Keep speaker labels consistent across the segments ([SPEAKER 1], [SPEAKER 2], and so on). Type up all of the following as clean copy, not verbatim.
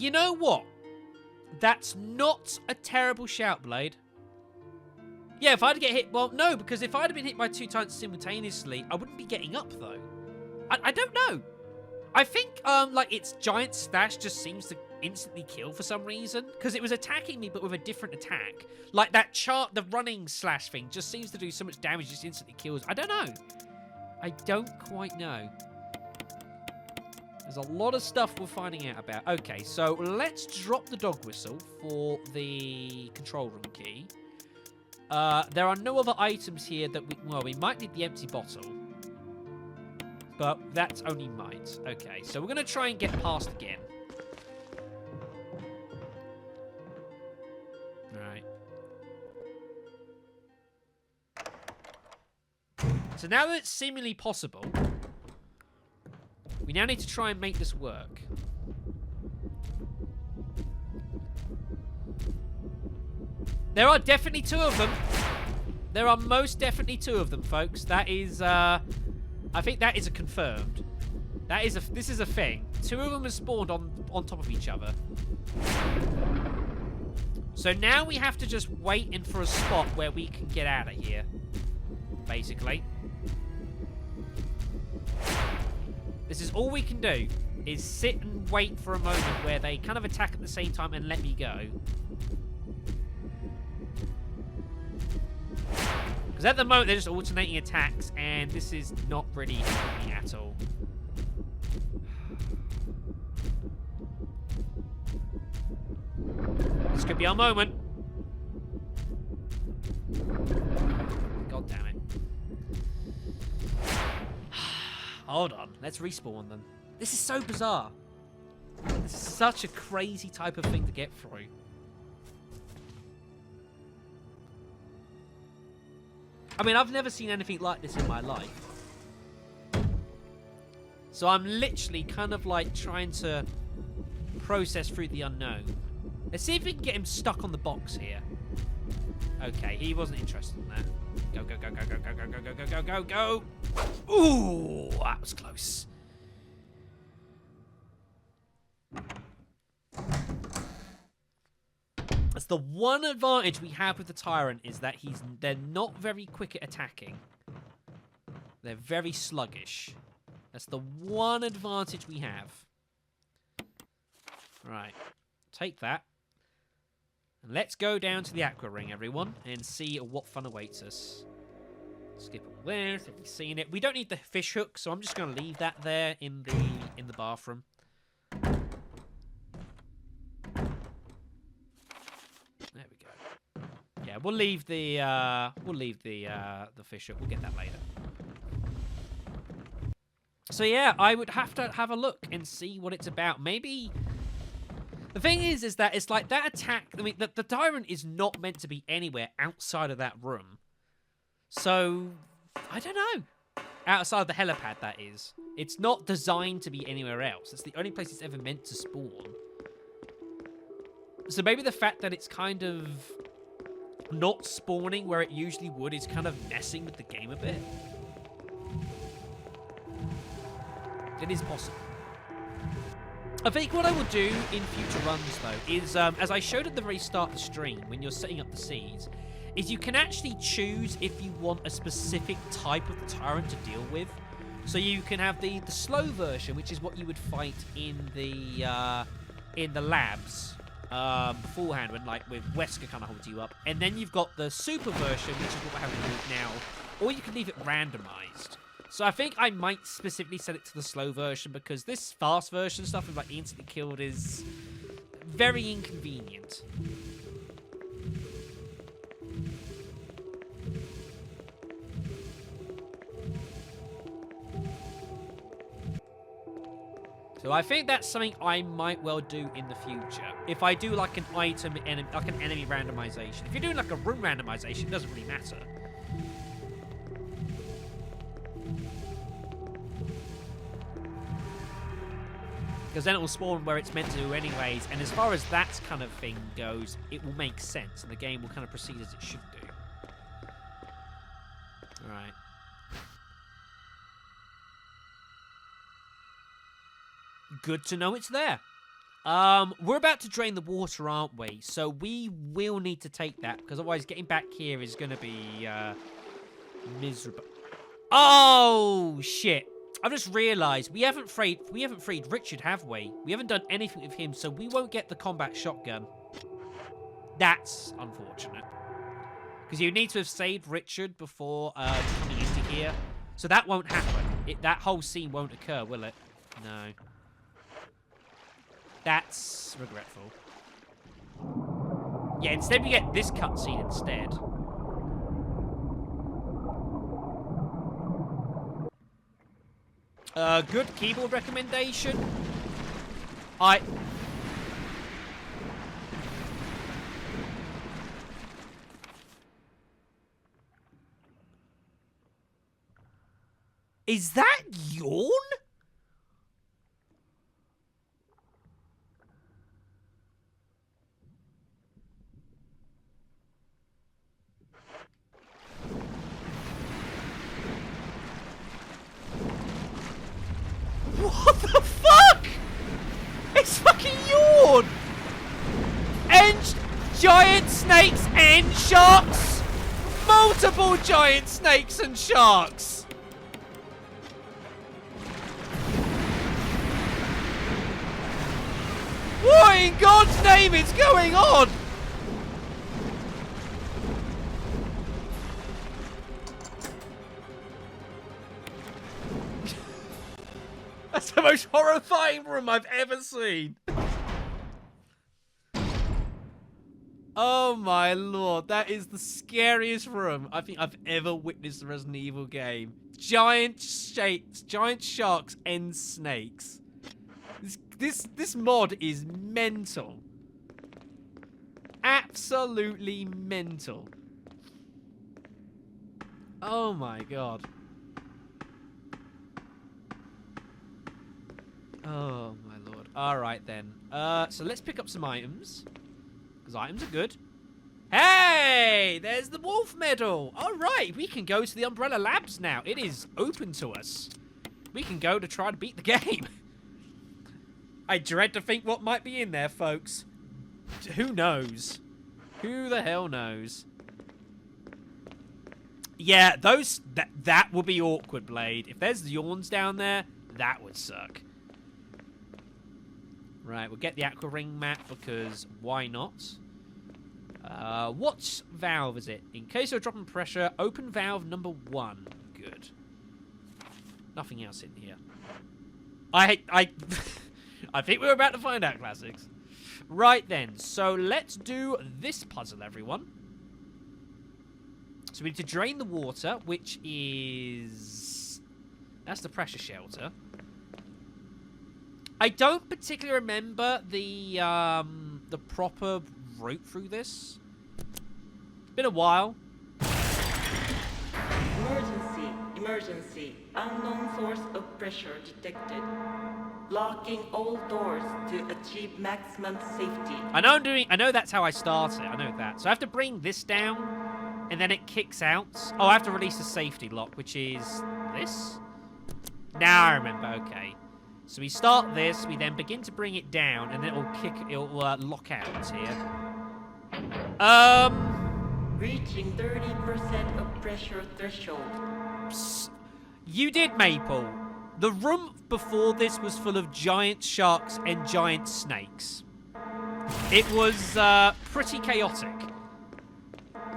[SPEAKER 1] You know what? That's not a terrible shout, Blade. Yeah, if I'd get hit... Well, no, because if I'd have been hit by 2 titans simultaneously, I wouldn't be getting up, though. I don't know. I think, like, its giant stash just seems to instantly kill for some reason. Because it was attacking me, but with a different attack. Like, that chart, the running slash thing, just seems to do so much damage, just instantly kills. I don't know. I don't quite know. There's a lot of stuff we're finding out about. Okay, so let's drop the dog whistle for the control room key. There are no other items here that we... Well, we might need the empty bottle. But that's only might. Okay, so we're going to try and get past again. Alright. So now that it's seemingly possible, we now need to try and make this work. There are definitely 2 of them. There are most definitely 2 of them, folks. That is, I think that is a confirmed. That is this is a thing. 2 of them have spawned on top of each other. So now we have to just wait in for a spot where we can get out of here. Basically. This is all we can do, is sit and wait for a moment where they kind of attack at the same time and let me go. Because at the moment, they're just alternating attacks, and this is not really helping at all. This could be our moment. God damn it. Hold on. Let's respawn them. This is so bizarre. This is such a crazy type of thing to get through. I mean, I've never seen anything like this in my life. So I'm literally kind of like trying to process through the unknown. Let's see if we can get him stuck on the box here. Okay, he wasn't interested in that. Go, go, go, go, go, go, go, go, go, go, go, go. Ooh, that was close. That's the one advantage we have with the Tyrant, is that they're not very quick at attacking. They're very sluggish. That's the one advantage we have. Right. Take that. And let's go down to the Aqua Ring, everyone, and see what fun awaits us. Skip all there, so we've seen it. We don't need the fish hook, so I'm just going to leave that there in the bathroom. There we go. Yeah, we'll leave the fish hook. We'll get that later. So yeah, I would have to have a look and see what it's about. Maybe the thing is that it's like that attack. I mean, the Tyrant is not meant to be anywhere outside of that room. So I don't know. Outside of the helipad, that is. It's not designed to be anywhere else. It's the only place it's ever meant to spawn. So maybe the fact that it's kind of not spawning where it usually would is kind of messing with the game a bit. It is possible. I think what I will do in future runs, though, is, as I showed at the very start of the stream, when you're setting up the seeds, is you can actually choose if you want a specific type of the Tyrant to deal with. So you can have the slow version, which is what you would fight in the labs beforehand, when like with Wesker kind of holds you up, and then you've got the super version, which is what we're having now, or you can leave it randomized. So I think I might specifically set it to the slow version, because this fast version stuff of like instantly killed is very inconvenient. So I think that's something I might well do in the future. If I do like an item, like an enemy randomization. If you're doing like a room randomization, it doesn't really matter. Because then it will spawn where it's meant to anyways, and as far as that kind of thing goes, it will make sense, and the game will kind of proceed as it should do. Alright. Good to know it's there. We're about to drain the water, aren't we? So we will need to take that, because otherwise getting back here is going to be, miserable. Oh, shit. I've just realised we haven't freed Richard, have we? We haven't done anything with him, so we won't get the combat shotgun. That's unfortunate. Because you need to have saved Richard before coming into here. So that won't happen. That whole scene won't occur, will it? No. That's regretful. Yeah, instead we get this cutscene instead. Good keyboard recommendation. Is that Yawn? What the fuck? It's fucking Yawn! And giant snakes and sharks! Multiple giant snakes and sharks! What in God's name is going on? That's the most horrifying room I've ever seen. Oh my lord, that is the scariest room I think I've ever witnessed in a Resident Evil game. Giant shapes, giant sharks and snakes. This mod is mental. Absolutely mental. Oh my god. Oh my lord. Alright then. So let's pick up some items. Because items are good. Hey! There's the wolf medal! Alright, we can go to the Umbrella Labs now. It is open to us. We can go to try to beat the game. I dread to think what might be in there, folks. Who knows? Who the hell knows? Yeah, that would be awkward, Blade. If there's yawns down there, that would suck. Right, we'll get the Aqua Ring map because why not? What valve is it? In case of a drop in pressure, open valve number 1. Good. Nothing else in here. I think we're about to find out, Classics. Right then, so let's do this puzzle, everyone. So we need to drain the water, which is... That's the pressure shelter. I don't particularly remember the proper route through this. It's been a while.
[SPEAKER 2] Emergency. Unknown source of pressure detected. Locking all doors to achieve maximum safety.
[SPEAKER 1] I know that's how I start it. I know that. So I have to bring this down, and then it kicks out. Oh, I have to release the safety lock, which is this. Now I remember. Okay. So we start this. We then begin to bring it down, and then it'll lock out here.
[SPEAKER 2] Reaching 30% of pressure threshold.
[SPEAKER 1] You did, Maple. The room before this was full of giant sharks and giant snakes. It was pretty chaotic.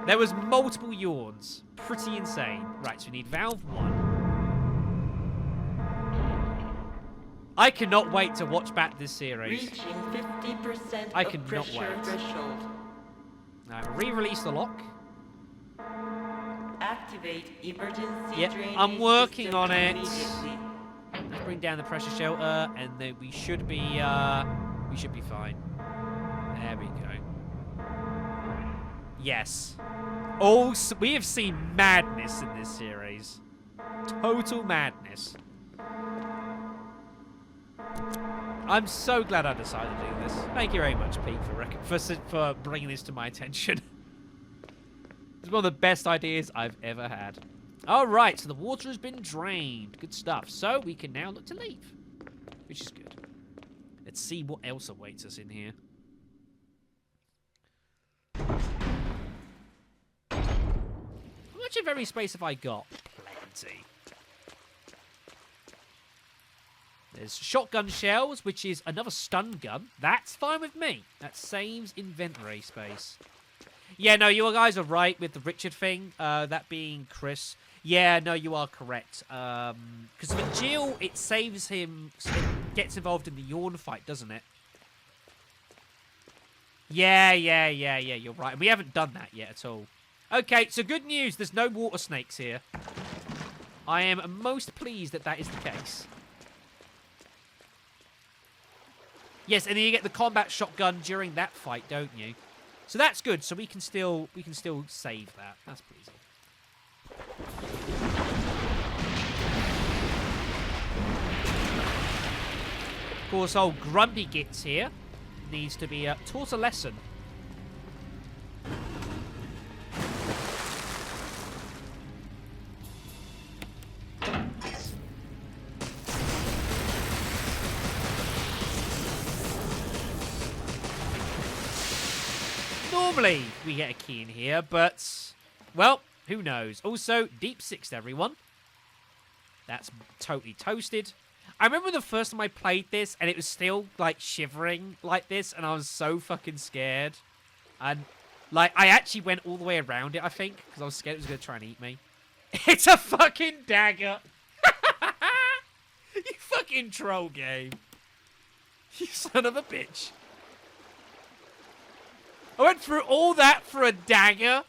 [SPEAKER 1] There was multiple yawns. Pretty insane. Right, so we need valve 1. I cannot wait to watch back this series.
[SPEAKER 2] Reaching 50%
[SPEAKER 1] I
[SPEAKER 2] of
[SPEAKER 1] cannot
[SPEAKER 2] pressure
[SPEAKER 1] wait.
[SPEAKER 2] threshold.
[SPEAKER 1] Now, re-release the lock.
[SPEAKER 2] Activate emergency
[SPEAKER 1] Yep,
[SPEAKER 2] drainage
[SPEAKER 1] I'm working
[SPEAKER 2] system
[SPEAKER 1] on it.
[SPEAKER 2] immediately.
[SPEAKER 1] Let's bring down the pressure shelter, and then we should be fine. There we go. Yes. Also, we have seen madness in this series. Total madness. I'm so glad I decided to do this. Thank you very much, Pete, for bringing this to my attention. It's one of the best ideas I've ever had. All right, so the water has been drained. Good stuff. So we can now look to leave, which is good. Let's see what else awaits us in here. How much inventory space have I got? Plenty. There's shotgun shells, which is another stun gun. That's fine with me. That saves inventory space. Yeah, no, you guys are right with the Richard thing. That being Chris. Yeah, no, you are correct. Because with Jill, it saves him. It gets involved in the yawn fight, doesn't it? Yeah. You're right. We haven't done that yet at all. Okay, so good news. There's no water snakes here. I am most pleased that that is the case. Yes, and then you get the combat shotgun during that fight, don't you? So that's good. So we can still save that. That's pleasing. Of course, old Grumpy Gits here needs to be taught a lesson. Normally, we get a key in here, but, well, who knows? Also, Deep Sixth, everyone. That's totally toasted. I remember the first time I played this, and it was still, like, shivering like this, and I was so fucking scared. And, like, I actually went all the way around it, I think, because I was scared it was going to try and eat me. It's a fucking dagger! You fucking troll game. You son of a bitch. I went through all that for a dagger.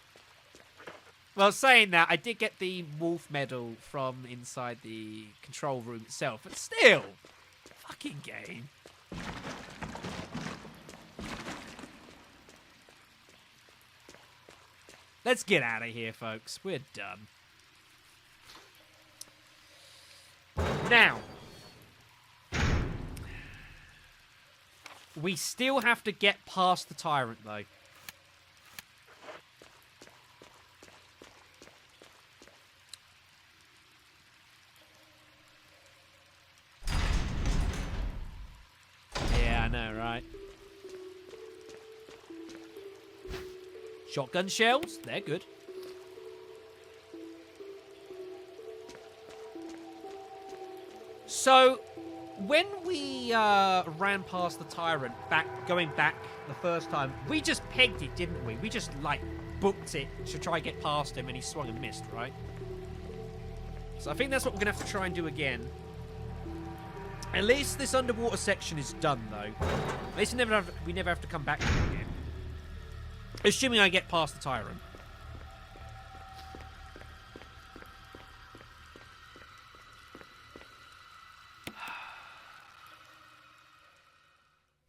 [SPEAKER 1] Well, saying that, I did get the wolf medal from inside the control room itself, but still, fucking game. Let's get out of here, folks. We're done. Now, we still have to get past the tyrant, though. Yeah, I know, right? Shotgun shells, they're good. So, when we ran past the tyrant, going back the first time, we just pegged it, didn't we? We just, like, booked it to try and get past him, and he swung and missed, right? So I think that's what we're going to have to try and do again. At least this underwater section is done, though. At least we never have to come back to it again. Assuming I get past the tyrant.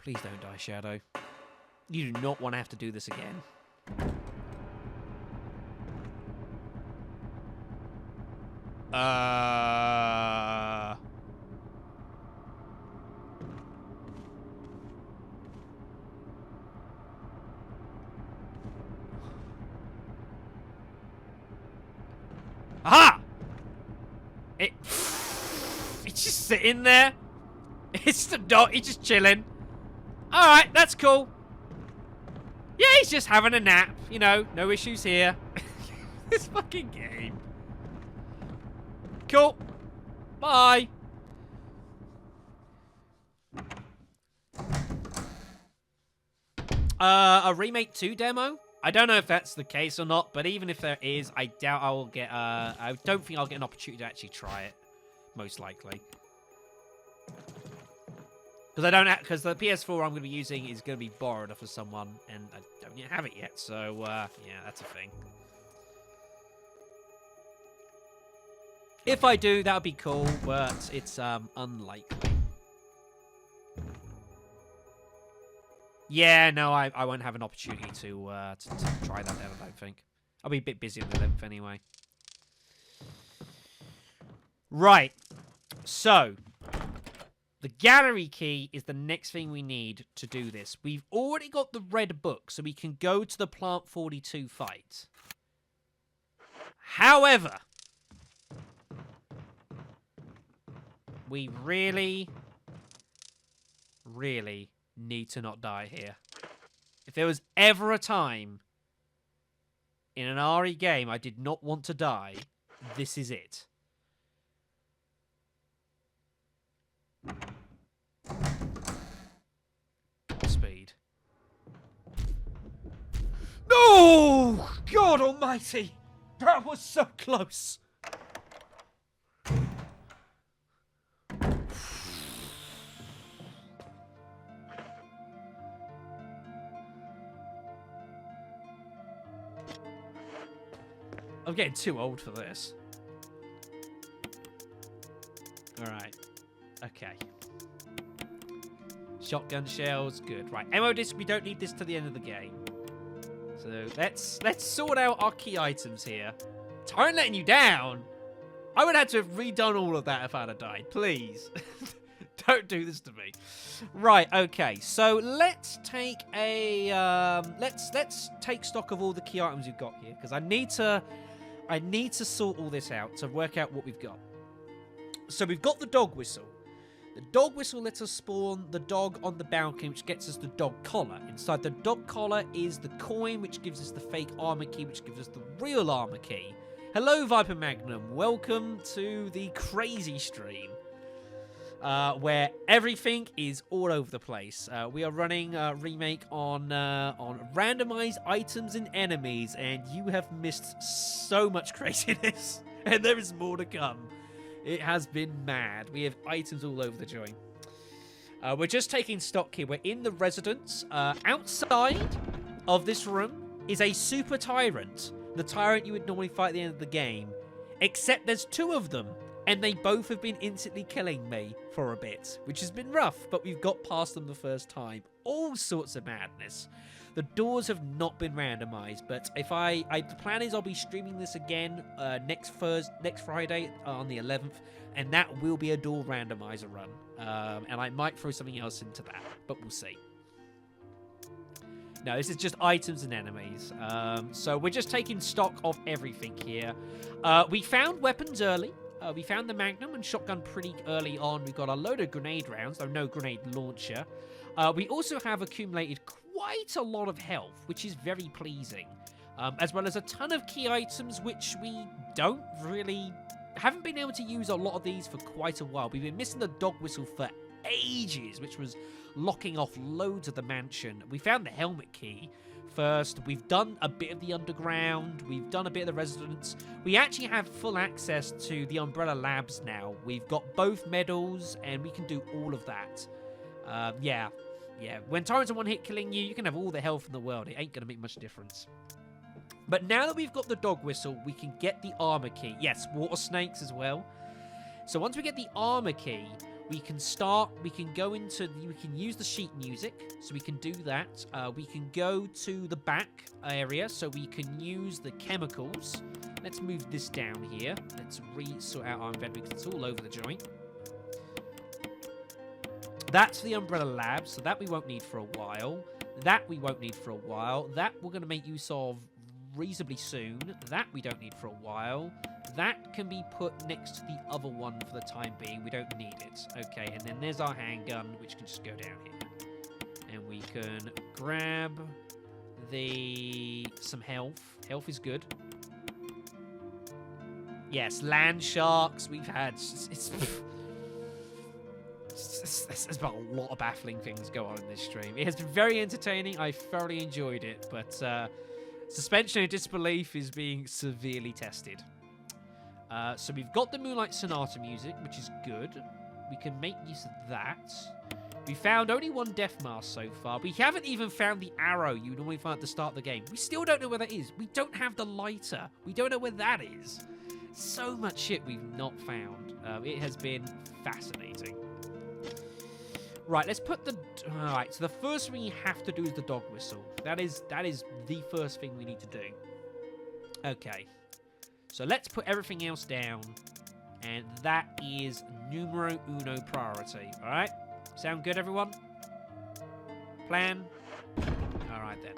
[SPEAKER 1] Please don't die, Shadow. You do not want to have to do this again. Aha! It's just sitting there. It's the dog. He's just chilling. Alright, that's cool. Yeah, he's just having a nap. You know, no issues here. This fucking game. Cool. Bye. A Remake 2 demo? I don't know if that's the case or not, but even if there is, I doubt I will get, I don't think I'll get an opportunity to actually try it. Most likely. Because the PS4 I'm going to be using is going to be borrowed off of someone, and I don't yet have it yet, so, yeah, that's a thing. If I do, that would be cool, but it's, unlikely. Yeah, no, I won't have an opportunity to try that then, I don't think. I'll be a bit busy on the 11th anyway. Right. So, the gallery key is the next thing we need to do this. We've already got the red book, so we can go to the Plant 42 fight. However, we really really need to not die here. If there was ever a time in an RE game I did not want to die, this is it. Speed. No! God almighty! That was so close! I'm getting too old for this. Alright. Okay. Shotgun shells, good. Right, ammo disc, we don't need this to the end of the game. So let's sort out our key items here. Tyrant letting you down? I would have to have redone all of that if I'd have died. Please. Don't do this to me. Right, okay. So let's take a let's take stock of all the key items you've got here, because I need to sort all this out to work out what we've got. So we've got the dog whistle. The dog whistle lets us spawn the dog on the balcony, which gets us the dog collar. Inside the dog collar is the coin, which gives us the fake armor key, which gives us the real armor key. Hello, Viper Magnum. Welcome to the crazy stream, where everything is all over the place. We are running Remake on randomized items and enemies, and you have missed so much craziness, and there is more to come. It has been mad. We have items all over the joint. We're just taking stock here. We're in the residence. Outside of this room is a super tyrant. The tyrant you would normally fight at the end of the game. Except there's two of them. And they both have been instantly killing me for a bit. Which has been rough, but we've got past them the first time. All sorts of madness. The doors have not been randomized, but if the plan is I'll be streaming this again next Friday on the 11th, and that will be a door randomizer run. And I might throw something else into that, but we'll see. No, this is just items and enemies. So we're just taking stock of everything here. We found weapons early. We found the Magnum and shotgun pretty early on. We've got a load of grenade rounds, though no grenade launcher. We also have accumulated quite a lot of health, which is very pleasing. As well as a ton of key items, which we haven't been able to use a lot of these for quite a while. We've been missing the dog whistle for ages, which was locking off loads of the mansion. We found the helmet key first. We've done a bit of the underground. We've done a bit of the residence. We actually have full access to the Umbrella Labs now. We've got both medals, and we can do all of that. Yeah. When tyrants are one hit killing you, you can have all the health in the world. It ain't going to make much difference. But now that we've got the dog whistle, we can get the armor key. Yes, water snakes as well. So once we get the armor key, we can use the sheet music, so we can do that. We can go to the back area, so we can use the chemicals. Let's move this down here. Let's sort out our inventory, because it's all over the joint. That's the Umbrella Lab, so that we won't need for a while. That we won't need for a while. That we're going to make use of reasonably soon. That we don't need for a while. That can be put next to the other one for the time being. We don't need it. Okay, and then there's our handgun, which can just go down here. And we can grab some health. Health is good. Yes, land sharks. We've had... There's been a lot of baffling things go on in this stream. It has been very entertaining. I thoroughly enjoyed it, but suspension of disbelief is being severely tested. So we've got the Moonlight Sonata music, which is good. We can make use of that. We found only one death mask so far. We haven't even found the arrow you normally find at the start of the game. We still don't know where that is. We don't have the lighter. We don't know where that is. So much shit we've not found. It has been fascinating. Right, let's put the... Alright, so the first thing you have to do is the dog whistle. That is the first thing we need to do. Okay. So let's put everything else down. And that is numero uno priority. Alright? Sound good, everyone? Plan? Alright, then.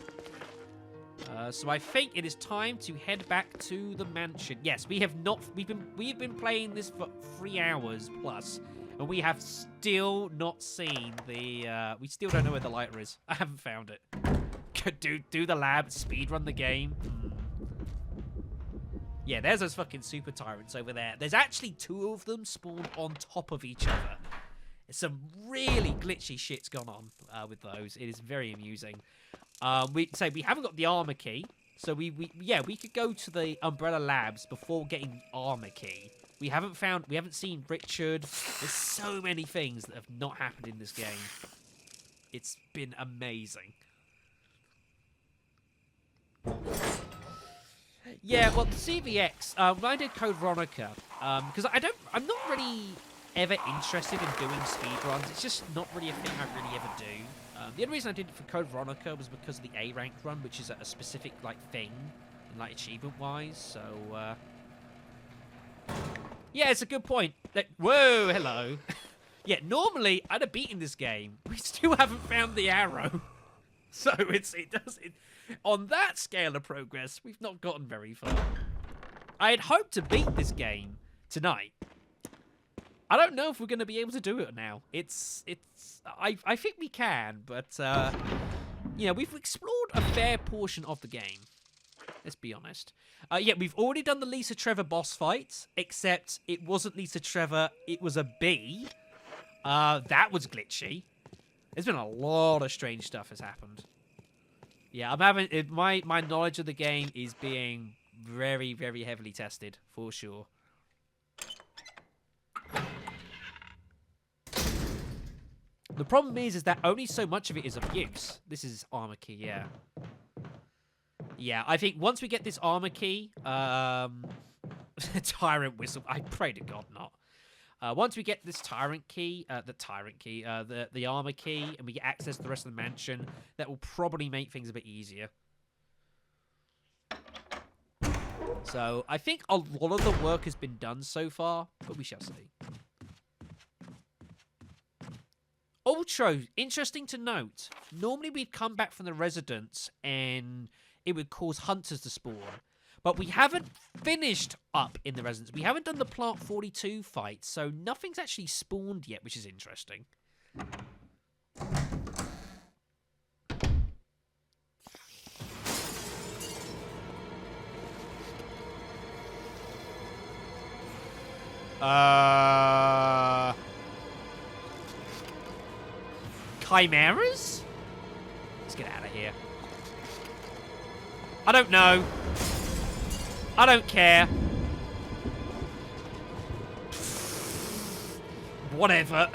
[SPEAKER 1] So I think it is time to head back to the mansion. Yes, we have not... We've been playing this for 3 hours plus. And we have still not seen the... we still don't know where the lighter is. I haven't found it. do the lab, speedrun the game. Yeah, there's those fucking super tyrants over there. There's actually 2 of them spawned on top of each other. Some really glitchy shit's gone on with those. It is very amusing. We haven't got the armor key, so we could go to the Umbrella Labs before getting armor key. We haven't seen Richard. There's so many things that have not happened in this game. It's been amazing. Yeah, well, the CVX, when I did Code Veronica, because I'm not really ever interested in doing speedruns. It's just not really a thing I really ever do. The only reason I did it for Code Veronica was because of the A rank run, which is a specific thing, achievement wise. So yeah, it's a good point. Whoa, hello. Yeah, normally I'd have beaten this game. We still haven't found the arrow, so on that scale of progress, we've not gotten very far. I had hoped to beat this game tonight. I don't know if we're going to be able to do it now. I think we can, but, we've explored a fair portion of the game. Let's be honest. Yeah, we've already done the Lisa Trevor boss fight, except it wasn't Lisa Trevor, it was a bee. That was glitchy. There's been a lot of strange stuff has happened. Yeah, my knowledge of the game is being very, very heavily tested, for sure. The problem is that only so much of it is of use. This is armor key, yeah. Yeah, I think once we get this armor key, tyrant whistle. I pray to God not. Once we get this tyrant key, the armor key, and we get access to the rest of the mansion, that will probably make things a bit easier. So I think a lot of the work has been done so far, but we shall see. Also, interesting to note, normally we'd come back from the residence and it would cause hunters to spawn. But we haven't finished up in the residence. We haven't done the Plant 42 fight, so nothing's actually spawned yet, which is interesting. Chimeras? Let's get out of here. I don't know. I don't care. Whatever.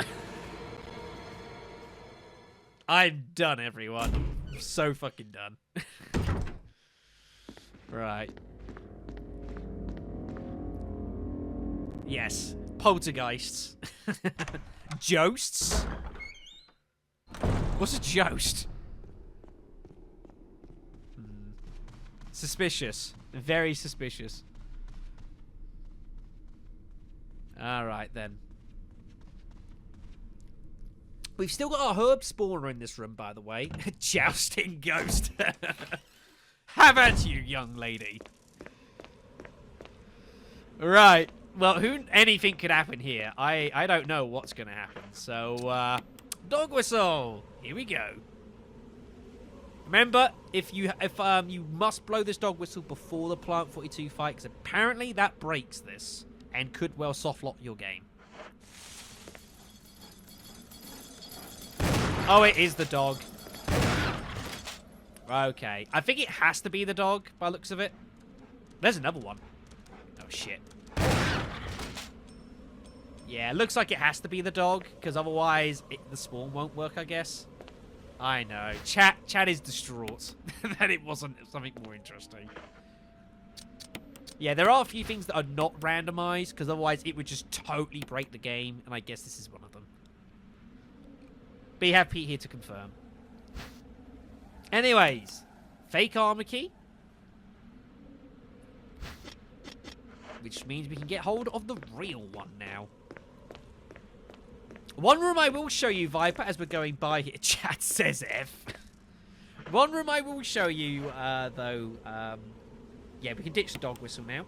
[SPEAKER 1] I'm done, everyone. I'm so fucking done. Right. Yes. Poltergeists. Joasts? What's a joust? Suspicious. Very suspicious. Alright then. We've still got our herb spawner in this room, by the way. Jousting ghost. How about you, young lady? Right. Well, anything could happen here. I don't know what's going to happen. So, dog whistle. Here we go. Remember, if you must blow this dog whistle before the Plant 42 fight, because apparently that breaks this and could well softlock your game. Oh, it is the dog. Okay. I think it has to be the dog by the looks of it. There's another one. Oh, shit. Yeah, it looks like it has to be the dog, because otherwise the spawn won't work, I guess. I know. Chat is distraught that it wasn't something more interesting. Yeah, there are a few things that are not randomized, because otherwise it would just totally break the game, and I guess this is one of them. But you have Pete here to confirm. Anyways, fake armor key. Which means we can get hold of the real one now. One room I will show you, Viper, as we're going by here. Chat says F. One room I will show you, though. Yeah, we can ditch the dog whistle now.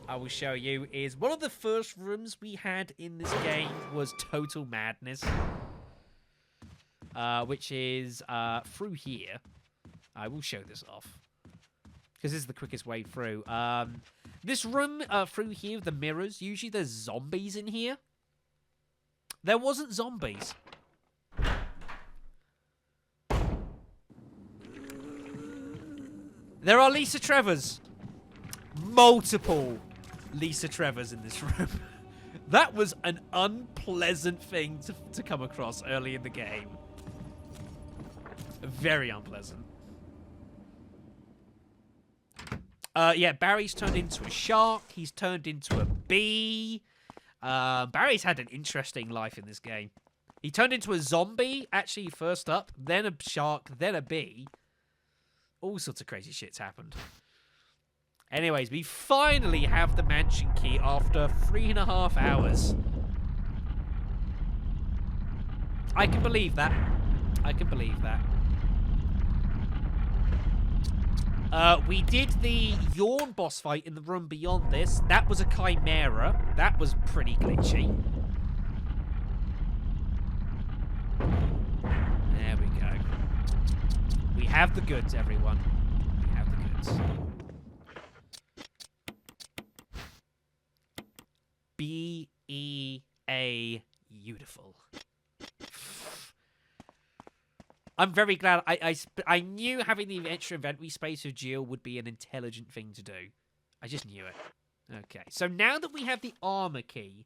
[SPEAKER 1] I will show you is one of the first rooms we had in this game was Total Madness. Which is through here. I will show this off. Because this is the quickest way through. This room through here with the mirrors, usually there's zombies in here. There wasn't zombies. There are Lisa Trevors. Multiple Lisa Trevors in this room. That was an unpleasant thing to come across early in the game. Very unpleasant. Yeah, Barry's turned into a shark. He's turned into a bee. Barry's had an interesting life in this game. He turned into a zombie, actually, first up. Then a shark, then a bee. All sorts of crazy shit's happened. Anyways, we finally have the mansion key after 3.5 hours. I can believe that. I can believe that. We did the Yawn boss fight in the room beyond this. That was a chimera. That was pretty glitchy. There we go. We have the goods, everyone. We have the goods. B-E-A beautiful. I'm very glad. I knew having the extra inventory space of Jill would be an intelligent thing to do. I just knew it. Okay, so now that we have the armor key,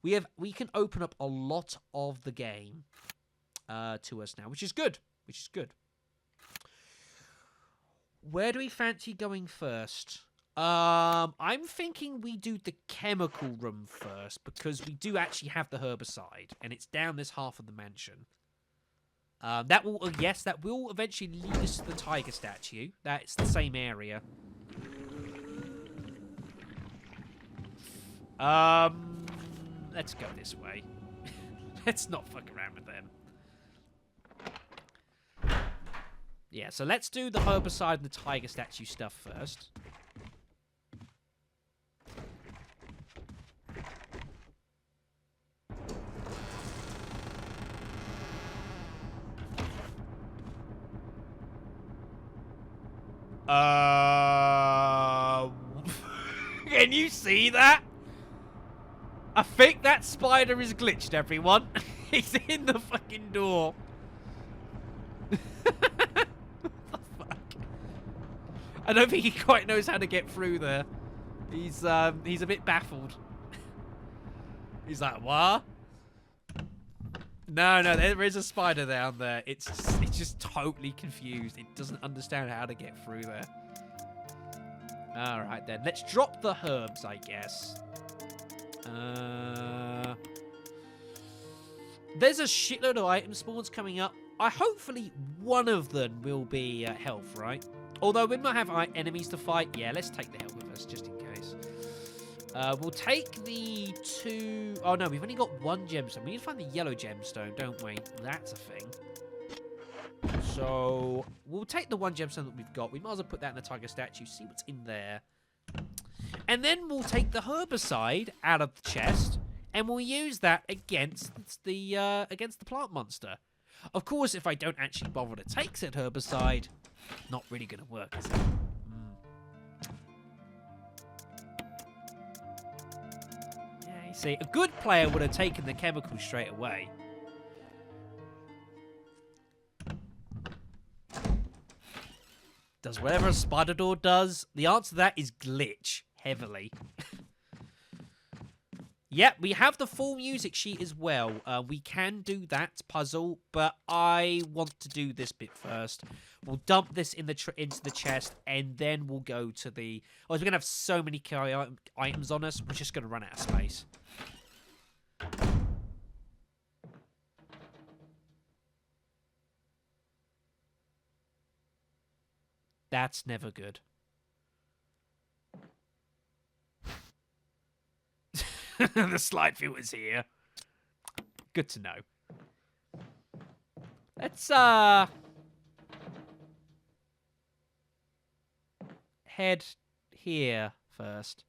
[SPEAKER 1] we can open up a lot of the game to us now, which is good. Which is good. Where do we fancy going first? I'm thinking we do the chemical room first because we do actually have the herbicide, and it's down this half of the mansion. That will eventually lead us to the tiger statue. That's the same area. Let's go this way. Let's not fuck around with them. Yeah, so let's do the herbicide and the tiger statue stuff first. Can you see that? I think that spider is glitched, everyone. He's in the fucking door. What the fuck? I don't think he quite knows how to get through there. He's a bit baffled. He's like, what? No, there is a spider down there. It's just totally confused. It doesn't understand how to get through there. Alright then, let's drop the herbs, I guess. There's a shitload of item spawns coming up. Hopefully one of them will be health, right? Although we might have enemies to fight. Yeah, let's take the health with us, just in case. We'll take the 2... Oh, no, we've only got 1 gemstone. We need to find the yellow gemstone, don't we? That's a thing. So, we'll take the 1 gemstone that we've got. We might as well put that in the tiger statue, see what's in there. And then we'll take the herbicide out of the chest, and we'll use that against the plant monster. Of course, if I don't actually bother to take said herbicide, not really going to work, is it? Yeah, you see, a good player would have taken the chemical straight away. Does whatever a spider door does. The answer to that is glitch, heavily. Yep, we have the full music sheet as well. We can do that puzzle, but I want to do this bit first. We'll dump this in into the chest, and then we'll go to the... Oh, we're going to have so many items on us, we're just going to run out of space. That's never good. The slide filter's here. Good to know. Let's head here first.